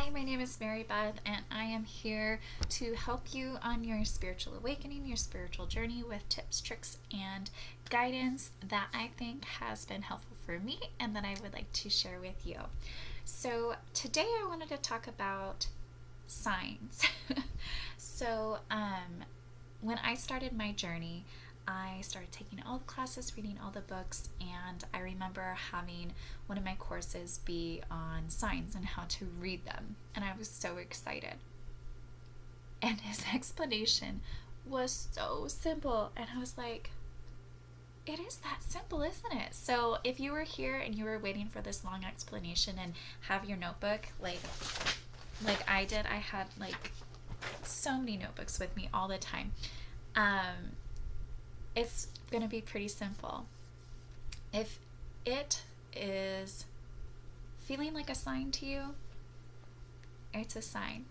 Hi, my name is Mary Beth, and I am here to help you on your spiritual awakening, your spiritual journey with tips, tricks, and guidance that I think has been helpful for me and that I would like to share with you. So, today I wanted to talk about signs. so, when I started my journey, I started taking all the classes, reading all the books, and I remember having one of my courses be on signs and how to read them. And I was so excited. And his explanation was so simple. And I was like, it is that simple, isn't it? So if you were here and you were waiting for this long explanation and have your notebook, like I did, I had like so many notebooks with me all the time. It's going to be pretty simple. If it is feeling like a sign to you, it's a sign.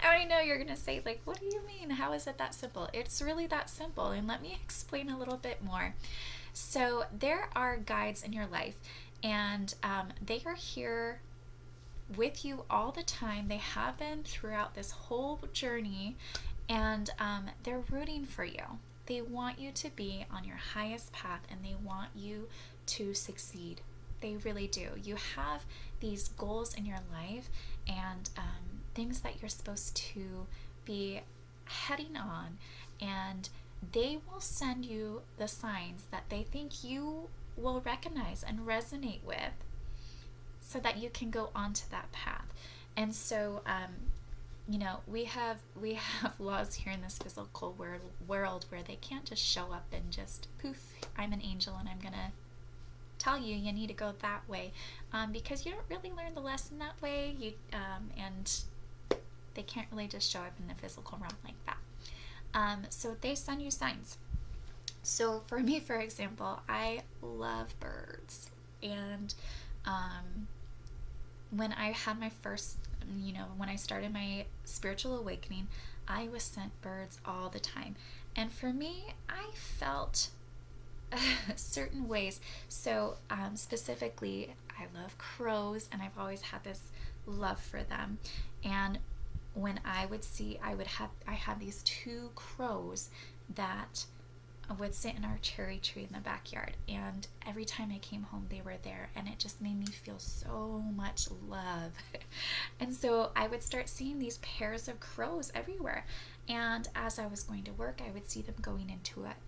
I know you're going to say, like, what do you mean? How is it that simple? It's really that simple. And let me explain a little bit more. So, there are guides in your life, and they are here with you all the time. They have been throughout this whole journey, and they're rooting for you. They want you to be on your highest path, and they want you to succeed. They really do. You have these goals in your life and things that you're supposed to be heading on, and they will send you the signs that they think you will recognize and resonate with so that you can go onto that path. And so we have laws here in this physical world where they can't just show up and just poof, I'm an angel and I'm gonna tell you need to go that way, because you don't really learn the lesson that way. And they can't really just show up in the physical realm like that. So they send you signs. So for me, for example, I love birds, and when I had my first, when I started my spiritual awakening, I was sent birds all the time. And for me, I felt certain ways. So specifically, I love crows, and I've always had this love for them. And when I had these two crows that would sit in our cherry tree in the backyard, and every time I came home they were there, and it just made me feel so much love. And so I would start seeing these pairs of crows everywhere, and as I was going to work I would see them going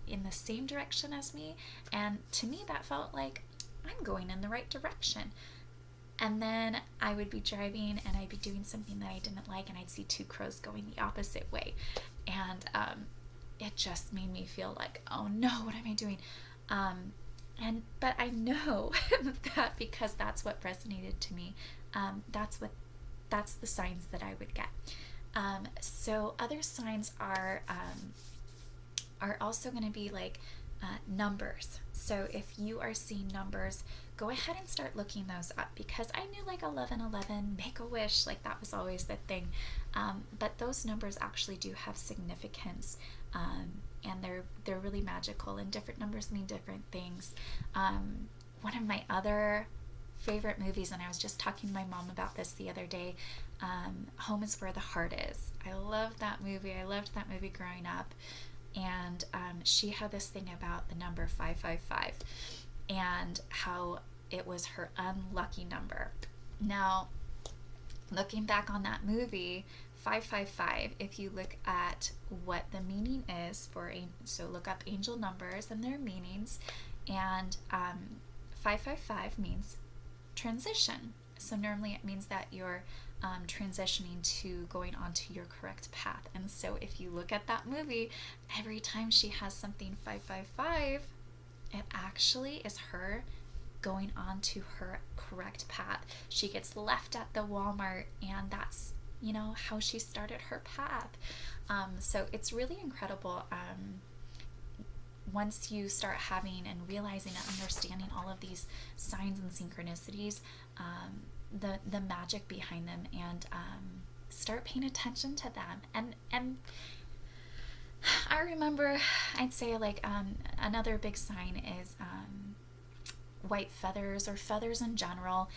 in the same direction as me, and to me that felt like I'm going in the right direction. And then I would be driving and I'd be doing something that I didn't like, and I'd see two crows going the opposite way, and it just made me feel like, oh no, what am I doing? But I know that because that's what resonated to me, that's the signs that I would get. So other signs are also going to be like numbers. So if you are seeing numbers, go ahead and start looking those up, because I knew like 1111, make a wish, like that was always the thing. But those numbers actually do have significance, and they're really magical, and different numbers mean different things. One of my other favorite movies, and I was just talking to my mom about this the other day, Home is Where the Heart Is. I love that movie. I loved that movie growing up. And she had this thing about the number 555 and how it was her unlucky number. Now, looking back on that movie, 555, if you look at what the meaning is so look up angel numbers and their meanings, and 555 means transition. So normally it means that you're transitioning to going onto your correct path. And so if you look at that movie, every time she has something 555, it actually is her going on to her correct path. She gets left at the Walmart, and that's how she started her path. So it's really incredible. Once you start having and realizing and understanding all of these signs and synchronicities, the magic behind them, and start paying attention to them. And I remember, I'd say like another big sign is white feathers or feathers in general.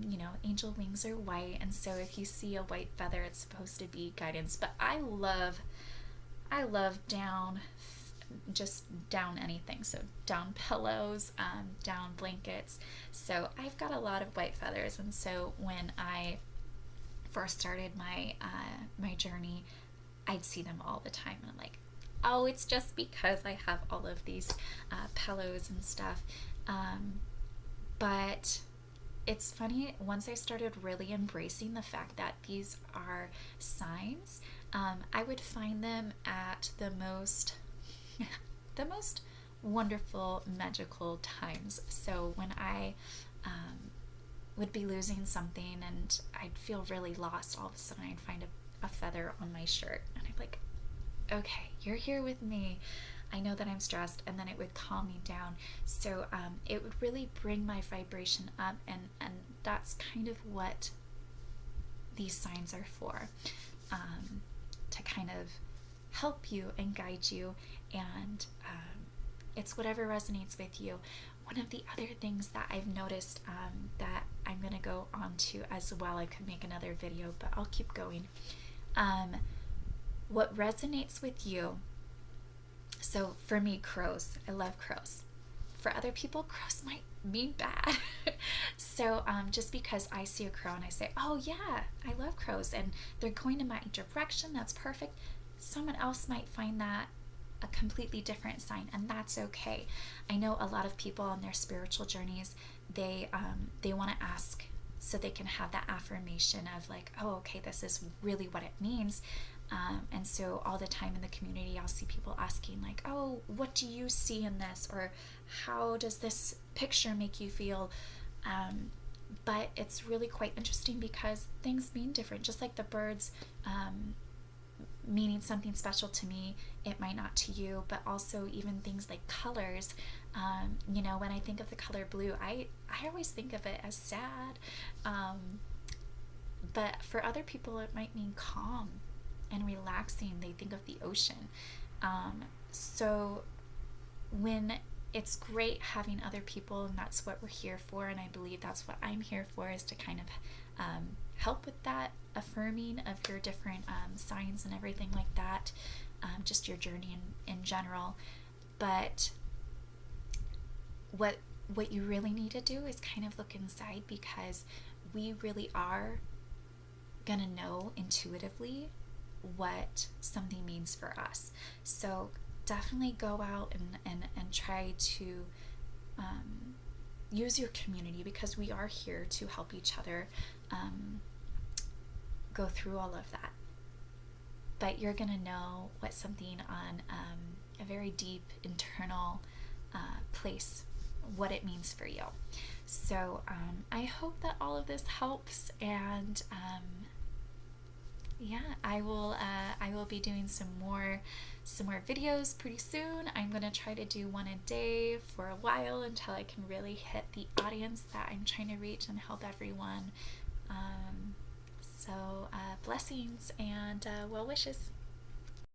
You know, angel wings are white, and so if you see a white feather, it's supposed to be guidance. But I love down, just down anything. So down pillows, down blankets. So I've got a lot of white feathers, and so when I first started my my journey, I'd see them all the time, and I'm like, oh, it's just because I have all of these pillows and stuff. But it's funny, once I started really embracing the fact that these are signs, I would find them at the most the most wonderful magical times. So when I would be losing something and I'd feel really lost, all of a sudden I'd find a feather on my shirt, and I'd be like, okay, you're here with me. I know that I'm stressed, and then it would calm me down. So it would really bring my vibration up, and that's kind of what these signs are for, to kind of help you and guide you, and it's whatever resonates with you. One of the other things that I've noticed that I'm going to go on to as well, I could make another video, but I'll keep going. What resonates with you, so for me, crows, I love crows. For other people, crows might mean bad. So just because I see a crow and I say, oh yeah, I love crows, and they're going in my direction, that's perfect, someone else might find that a completely different sign, and that's okay. I know a lot of people on their spiritual journeys, they want to ask so they can have that affirmation of like, oh, okay, this is really what it means. And so all the time in the community, I'll see people asking like, oh, what do you see in this? Or how does this picture make you feel? But it's really quite interesting because things mean different. Just like the birds meaning something special to me, it might not to you. But also even things like colors. You know, when I think of the color blue, I always think of it as sad. But for other people, it might mean calm and relaxing. They think of the ocean. So when it's great having other people, and that's what we're here for, and I believe that's what I'm here for, is to kind of help with that affirming of your different signs and everything like that, just your journey in general. But what you really need to do is kind of look inside, because we really are gonna know intuitively what something means for us. So definitely go out and try to use your community, because we are here to help each other go through all of that. But you're gonna know what something on a very deep internal place, what it means for you. So I hope that all of this helps, and yeah, I will be doing some more videos pretty soon. I'm gonna try to do one a day for a while until I can really hit the audience that I'm trying to reach and help everyone. So blessings and well wishes.